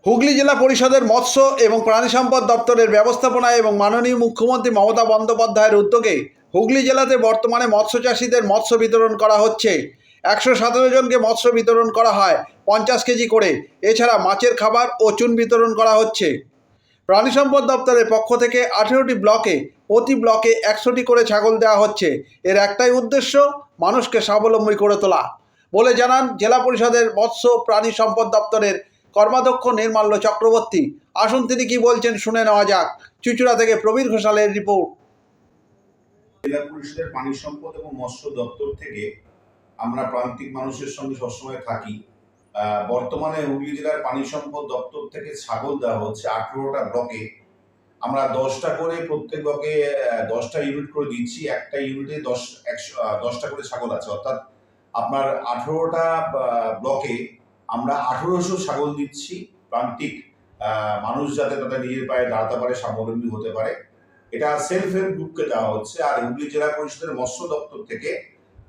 হুগলি জেলা পরিষদের মৎস্য এবং প্রাণী সম্পদ দপ্তরের ব্যবস্থাপনায় এবং মাননীয় মুখ্যমন্ত্রী মমতা বন্দ্যোপাধ্যায়ের উদ্যোগে হুগলি জেলাতে বর্তমানে মৎস্য চাষিদের মৎস্য বিতরণ করা হচ্ছে। 117 জনকে মৎস্য বিতরণ করা হয় 50 কেজি করে। এছাড়া মাছের খাবার ও চুন বিতরণ করা হচ্ছে। প্রাণী সম্পদ দপ্তরের পক্ষ থেকে 18টি ব্লকে প্রতি ব্লকে 100টি করে ছাগল দেওয়া হচ্ছে। এর একটাই উদ্দেশ্য, মানুষকে স্বাবলম্বী করে তোলা বলে জানান জেলা পরিষদের মৎস্য প্রাণী সম্পদ দপ্তরের কর্মাধ্যক্ষ নির্মাল্য চক্রবর্তী। আসুন তিনি কি বলছেন শুনে নেওয়া যাক। চুঁচুড়া থেকে প্রবীর ঘোষালের রিপোর্ট। জেলা পরিষদের পানি সম্পদ এবং মৎস্য দপ্তর থেকে আমরা প্রান্তিক মানুষের সঙ্গে সবসময় থাকি। বর্তমানে হুগলি জেলার পানি সম্পদ দপ্তর থেকে ছাগল দেওয়া হচ্ছে 18টা ব্লকে। আমরা 10টা করে প্রত্যেক ব্লকে 10টা ইউনিট করে দিচ্ছি। একটা ইউনিটে 10টা করে ছাগল আছে, অর্থাৎ আপনার 18টা ব্লকে আমরা 1800 ছাগল দিচ্ছি। প্রান্তিক মানুষ যাতে তাদের নিজের পায়ে দাঁড়াতে পারে, স্বাবলম্বী হতে পারে, এটা সেলফ হেল্প গ্রুপকে দেওয়া হচ্ছে। আর হুগলি জেলা পরিষদের মৎস্য দপ্তর থেকে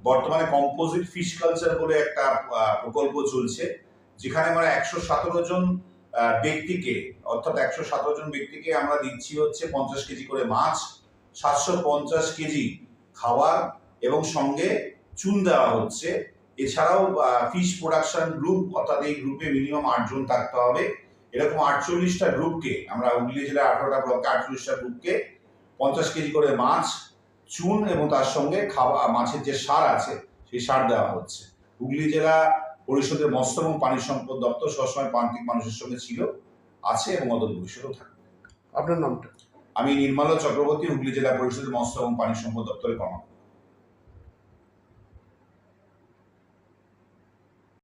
বর্তমানে কম্পোজিট ফিশ কালচার বলে একটা প্রকল্প চলছে, যেখানে আমরা 117 জন ব্যক্তিকে, অর্থাৎ 117 জন ব্যক্তিকে আমরা দিচ্ছি হচ্ছে 50 কেজি করে মাছ, 750 কেজি খাবার এবং সঙ্গে চুন দেওয়া হচ্ছে। এছাড়াও ফিশ প্রোডাকশন গ্রুপ, অর্থাৎ এই গ্রুপে মিনিমাম 8 জন থাকতে হবে। এরকম 48টা গ্রুপকে আমরা হুগলি জেলার 18টা ব্লকে 48টা গ্রুপকে 50 কেজি করে মাছ, চুন এবং তার সঙ্গে খাবার, মাছের যে সার আছে সেই সার দেওয়া হচ্ছে। হুগলি জেলা পরিষদের মৎস্য এবং পানি সম্পদ দপ্তর সবসময় প্রান্তিক মানুষের সঙ্গে ছিল, আছে এবং অদূর ভবিষ্যতেও থাকবে। আপনার নামটা? আমি নির্মাল্য চক্রবর্তী, হুগলি জেলা পরিষদের মৎস্য এবং পানি সম্পদ দপ্তরের কর্মকর্তা।